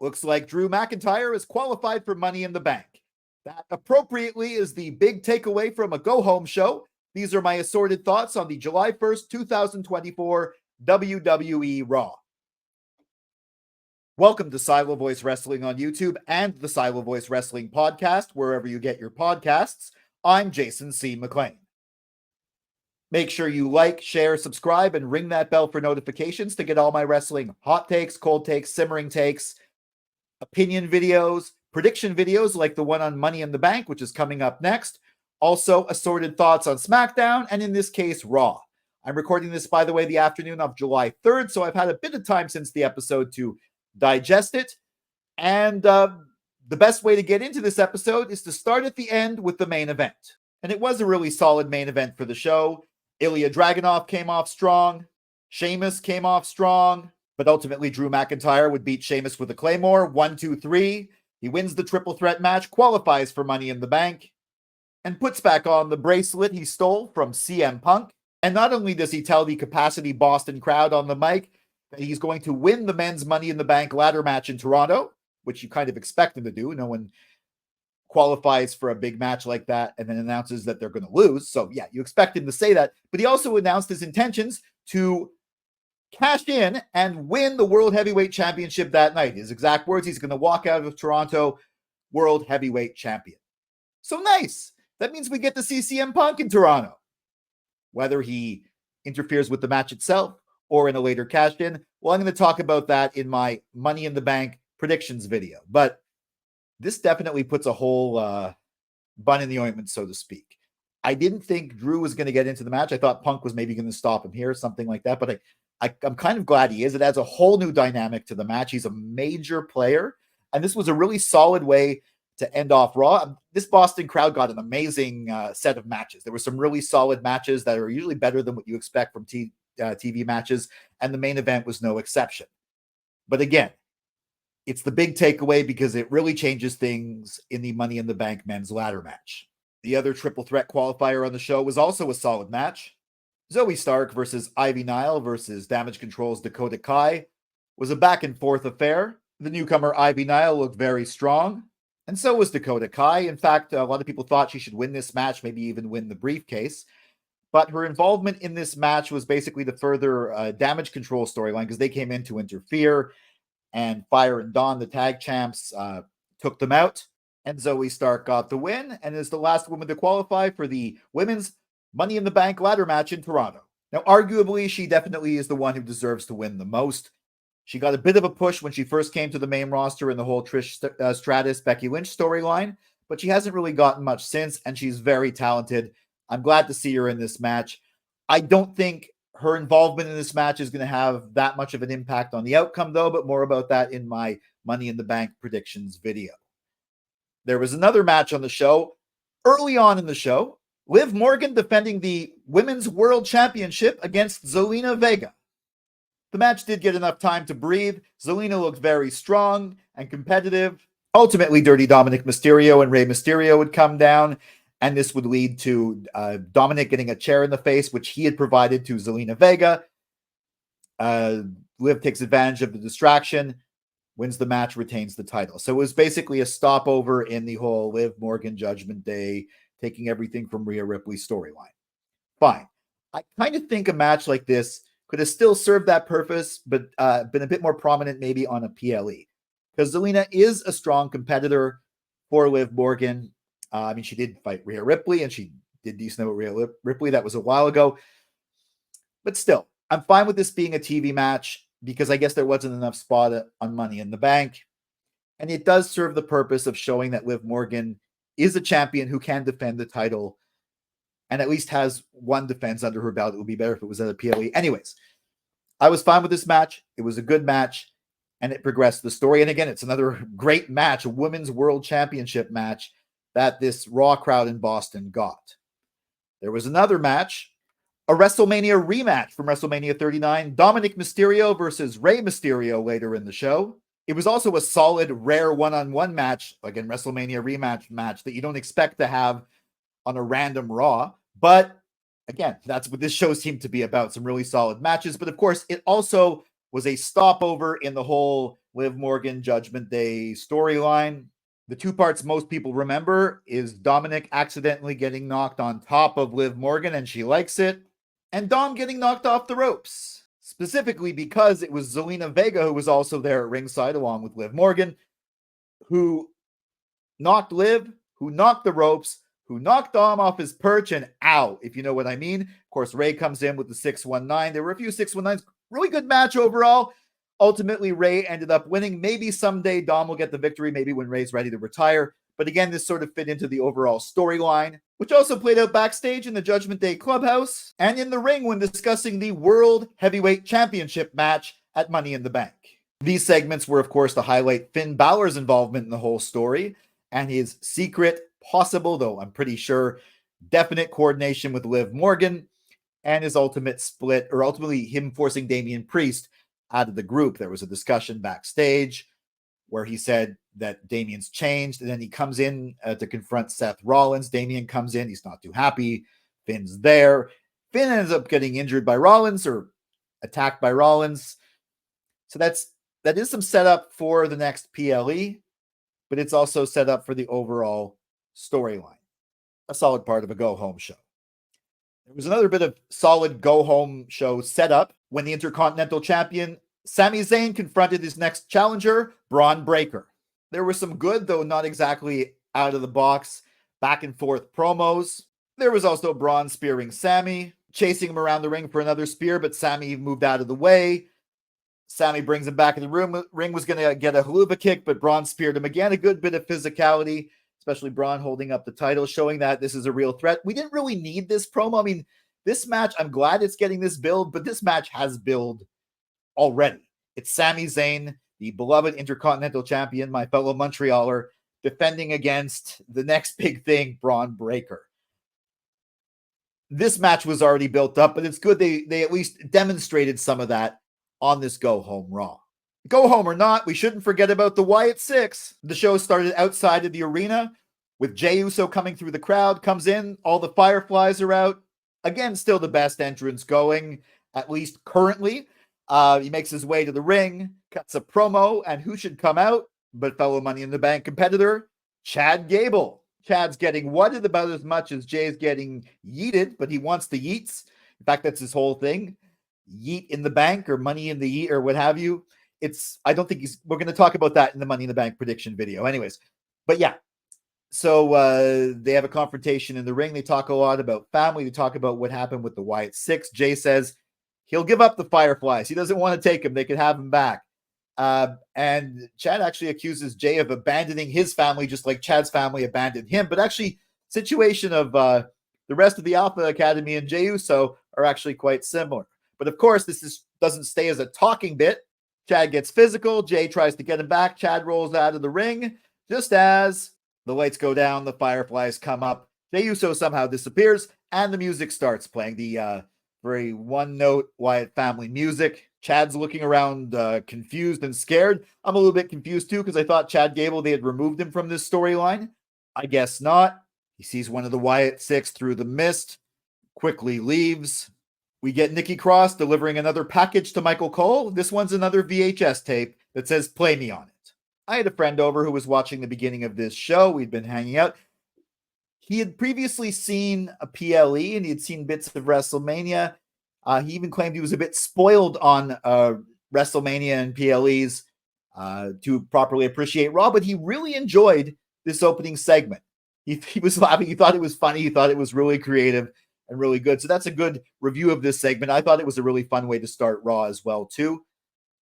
Looks like Drew McIntyre is qualified for Money in the Bank. That appropriately is the big takeaway from a go-home show. These are my assorted thoughts on the July 1st, 2024 WWE RAW. Welcome to Silo Voice Wrestling on YouTube and the Silo Voice Wrestling podcast, wherever you get your podcasts. I'm Jason C. McLean. Make sure you like, share, subscribe, and ring that bell for notifications to get all my wrestling hot takes, cold takes, simmering takes, opinion videos, prediction videos like the one on Money in the Bank, which is coming up next. Also, assorted thoughts on SmackDown, and in this case, Raw. I'm recording this, by the way, the afternoon of July 3rd, so I've had a bit of time since the episode to digest it. And the best way to get into this episode is to start at the end with the main event. And it was a really solid main event for the show. Ilya Dragunov came off strong. Sheamus came off strong. But ultimately, Drew McIntyre would beat Sheamus with a Claymore. 1, 2, 3. He wins the triple threat match, qualifies for Money in the Bank, and puts back on the bracelet he stole from CM Punk. And not only does he tell the capacity Boston crowd on the mic that he's going to win the men's Money in the Bank ladder match in Toronto, which you kind of expect him to do. No one qualifies for a big match like that and then announces that they're going to lose. So yeah, you expect him to say that. But he also announced his intentions to cash in and win the World Heavyweight Championship that night. His exact words, he's going to walk out of Toronto World Heavyweight Champion. So nice. That means we get to see CM Punk in Toronto. Whether he interferes with the match itself or in a later cash-in, well, I'm going to talk about that in my Money in the Bank predictions video. But this definitely puts a whole bun in the ointment, so to speak. I didn't think Drew was going to get into the match. I thought Punk was maybe going to stop him here, something like that. But I'm kind of glad he is. It adds a whole new dynamic to the match. He's a major player. And this was a really solid way to end off Raw. This Boston crowd got an amazing set of matches. There were some really solid matches that are usually better than what you expect from TV matches. And the main event was no exception. But again, it's the big takeaway because it really changes things in the Money in the Bank men's ladder match. The other triple threat qualifier on the show was also a solid match. Zoey Stark versus Ivy Nile versus Damage Control's Dakota Kai was a back and forth affair. The newcomer Ivy Nile looked very strong, and so was Dakota Kai. In fact, a lot of people thought she should win this match, maybe even win the briefcase. But her involvement in this match was basically to further Damage Control storyline because they came in to interfere, and Fire and Dawn, the tag champs, took them out. And Zoey Stark got the win and is the last woman to qualify for the women's Money in the Bank ladder match in Toronto. Now, arguably, she definitely is the one who deserves to win the most. She got a bit of a push when she first came to the main roster in the whole Trish Stratus, Becky Lynch storyline, but she hasn't really gotten much since, and she's very talented. I'm glad to see her in this match. I don't think her involvement in this match is going to have that much of an impact on the outcome, though, but more about that in my Money in the Bank predictions video. There was another match on the show. Early on in the show, Liv Morgan defending the Women's World Championship against Zelina Vega. The match did get enough time to breathe. Zelina looked very strong and competitive. Ultimately, Dirty Dominic Mysterio and Rey Mysterio would come down, and this would lead to Dominic getting a chair in the face, which he had provided to Zelina Vega. Liv takes advantage of the distraction, wins the match, retains the title. So it was basically a stopover in the whole Liv Morgan Judgment Day, taking everything from Rhea Ripley's storyline. Fine. I kind of think a match like this could have still served that purpose, but been a bit more prominent maybe on a PLE. Because Zelina is a strong competitor for Liv Morgan. She did fight Rhea Ripley, and she did decent with Rhea Ripley. That was a while ago. But still, I'm fine with this being a TV match because I guess there wasn't enough spot on Money in the Bank. And it does serve the purpose of showing that Liv Morgan is a champion who can defend the title and at least has one defense under her belt. It would be better if it was at a PLE. Anyways, I was fine with this match. It was a good match, and it progressed the story. And again, it's another great match, a Women's World Championship match that this Raw crowd in Boston got. There was another match, a WrestleMania rematch from WrestleMania 39, Dominic Mysterio versus Rey Mysterio later in the show. It was also a solid, rare one-on-one match, like in WrestleMania rematch match that you don't expect to have on a random Raw. But again, that's what this show seemed to be about, some really solid matches. But of course, it also was a stopover in the whole Liv Morgan Judgment Day storyline. The two parts most people remember is Dominic accidentally getting knocked on top of Liv Morgan and she likes it, and Dom getting knocked off the ropes, specifically because it was Zelina Vega who was also there at ringside along with Liv Morgan, who knocked Liv, who knocked the ropes, who knocked Dom off his perch, and ow, if you know what I mean. Of course, Ray comes in with the 619. There were a few 619s. Really good match overall. Ultimately, Ray ended up winning. Maybe someday Dom will get the victory, maybe when Ray's ready to retire. But again, this sort of fit into the overall storyline, which also played out backstage in the Judgment Day Clubhouse and in the ring when discussing the World Heavyweight Championship match at Money in the Bank. These segments were, of course, to highlight Finn Balor's involvement in the whole story and his secret, possible, though I'm pretty sure, definite coordination with Liv Morgan and his ultimate split, or ultimately him forcing Damian Priest out of the group. There was a discussion backstage where he said that Damian's changed, and then he comes in to confront Seth Rollins. Damian comes in. He's not too happy. Finn's there. Finn ends up getting injured by Rollins or attacked by Rollins. So that is some setup for the next PLE, but it's also set up for the overall storyline. A solid part of a go-home show. There was another bit of solid go-home show setup when the Intercontinental Champion Sami Zayn confronted his next challenger, Braun Breaker. There was some good, though not exactly out of the box, back and forth promos. There was also Braun spearing Sami, chasing him around the ring for another spear, but Sami moved out of the way. Sami brings him back in the room. Ring was going to get a haluva kick, but Braun speared him again. A good bit of physicality, especially Braun holding up the title, showing that this is a real threat. We didn't really need this promo. I mean, this match, I'm glad it's getting this build, but this match has build already. It's Sami Zayn, the beloved Intercontinental Champion, my fellow Montrealer, defending against the next big thing, Braun Breaker. This match was already built up, but it's good they at least demonstrated some of that on this Go-Home Raw. Go home or not, we shouldn't forget about the Wyatt Sick6. The show started outside of the arena with Jey Uso coming through the crowd, comes in, all the Fireflies are out. Again, still the best entrance going, at least currently. He makes his way to the ring, cuts a promo, and who should come out but fellow Money in the Bank competitor, Chad Gable. Chad's getting whatted about as much as Jay's getting yeeted, but he wants the yeets. In fact, that's his whole thing. Yeet in the bank or money in the yeet or what have you. I don't think we're going to talk about that in the Money in the Bank prediction video anyways. But yeah, so they have a confrontation in the ring. They talk a lot about family. They talk about what happened with the Wyatt Sick6. Jay says he'll give up the Fireflies. He doesn't want to take them. They could have him back. And Chad actually accuses Jay of abandoning his family, just like Chad's family abandoned him. But actually, situation of the rest of the Alpha Academy and Jey Uso are actually quite similar. But of course, doesn't stay as a talking bit. Chad gets physical. Jay tries to get him back. Chad rolls out of the ring. Just as the lights go down, the Fireflies come up. Jey Uso somehow disappears, and the music starts playing. The very one-note Wyatt family music. Chad's looking around confused and scared. I'm a little bit confused too, because I thought Chad Gable, they had removed him from this storyline. I guess not. He sees one of the Wyatt Sick6 through the mist, quickly leaves. We get Nikki Cross delivering another package to Michael Cole. This one's another VHS tape that says, "Play me on it." I had a friend over who was watching the beginning of this show. We'd been hanging out. He had previously seen a PLE and he had seen bits of WrestleMania. He even claimed he was a bit spoiled on WrestleMania and PLEs to properly appreciate Raw, but he really enjoyed this opening segment. He was laughing. He thought it was funny. He thought it was really creative and really good. So that's a good review of this segment. I thought it was a really fun way to start Raw as well, too.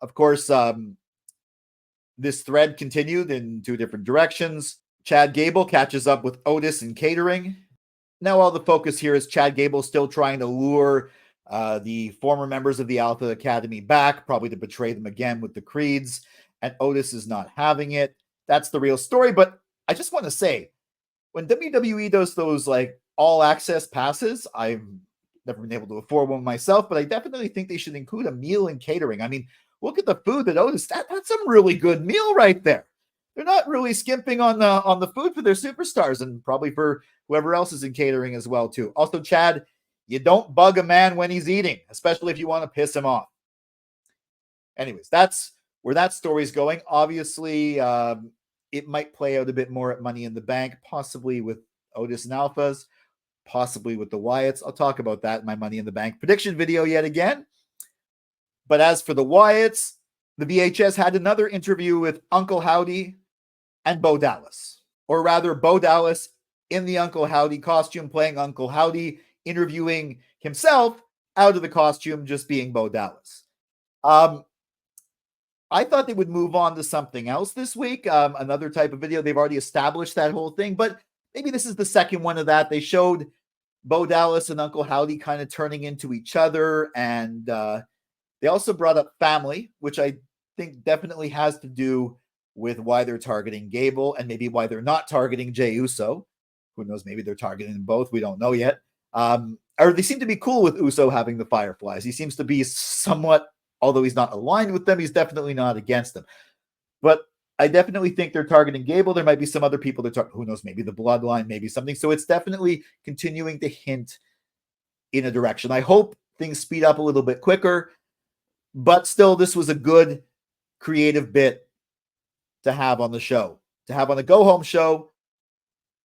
Of course, this thread continued in two different directions. Chad Gable catches up with Otis in catering. Now all the focus here is Chad Gable still trying to lure the former members of the Alpha Academy back, probably to betray them again with the creeds, and Otis is not having it. That's the real story. But I just want to say, when WWE does those like all access passes, I've never been able to afford one myself, but I definitely think they should include a meal and catering. I mean, look at the food that Otis, that's some really good meal right there. They're not really skimping on the food for their superstars, and probably for whoever else is in catering as well too. Also, Chad, you don't bug a man when he's eating, especially if you want to piss him off. anyways, that's where that story's going. Obviously, it might play out a bit more at Money in the Bank, possibly with Otis and Alphas, possibly with the Wyatts. I'll talk about that in my Money in the Bank prediction video yet again. But as for the Wyatts, the VHS had another interview with Uncle Howdy and Bo Dallas. Or rather, Bo Dallas in the Uncle Howdy costume, playing Uncle Howdy, interviewing himself out of the costume, just being Bo Dallas. I thought they would move on to something else this week, another type of video. They've already established that whole thing, but maybe this is the second one of that. They showed Bo Dallas and Uncle Howdy kind of turning into each other, and they also brought up family, which I think definitely has to do with why they're targeting Gable and maybe why they're not targeting Jey Uso. Who knows? Maybe they're targeting them both. We don't know yet. Or they seem to be cool with Uso having the Fireflies. He seems to be somewhat, although he's not aligned with them, he's definitely not against them. But I definitely think they're targeting Gable. There might be some other people that who knows, maybe the Bloodline, maybe something. So it's definitely continuing to hint in a direction. I hope things speed up a little bit quicker, but still, this was a good creative bit to have on the show, to have on the Go Home show.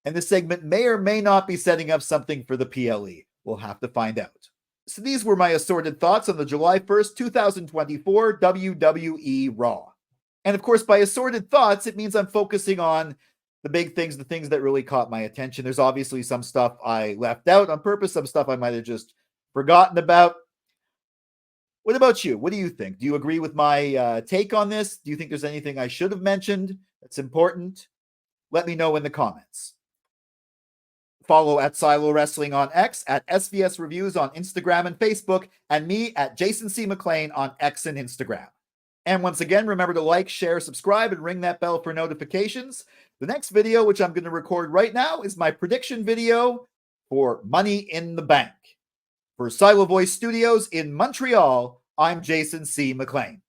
And this segment may or may not be setting up something for the PLE. We'll have to find out. So these were my assorted thoughts on the July 1st, 2024 WWE Raw. And of course, by assorted thoughts, it means I'm focusing on the big things, the things that really caught my attention. There's obviously some stuff I left out on purpose, some stuff I might have just forgotten about. What about you? What do you think? Do you agree with my take on this? Do you think there's anything I should have mentioned that's important? Let me know in the comments. Follow at Silo Wrestling on X, at SVS Reviews on Instagram and Facebook, and me at Jason C. McLean on X and Instagram. And once again, remember to like, share, subscribe, and ring that bell for notifications. The next video, which I'm going to record right now, is my prediction video for Money in the Bank. For Silo Voice Studios in Montreal, I'm Jason C. McLean.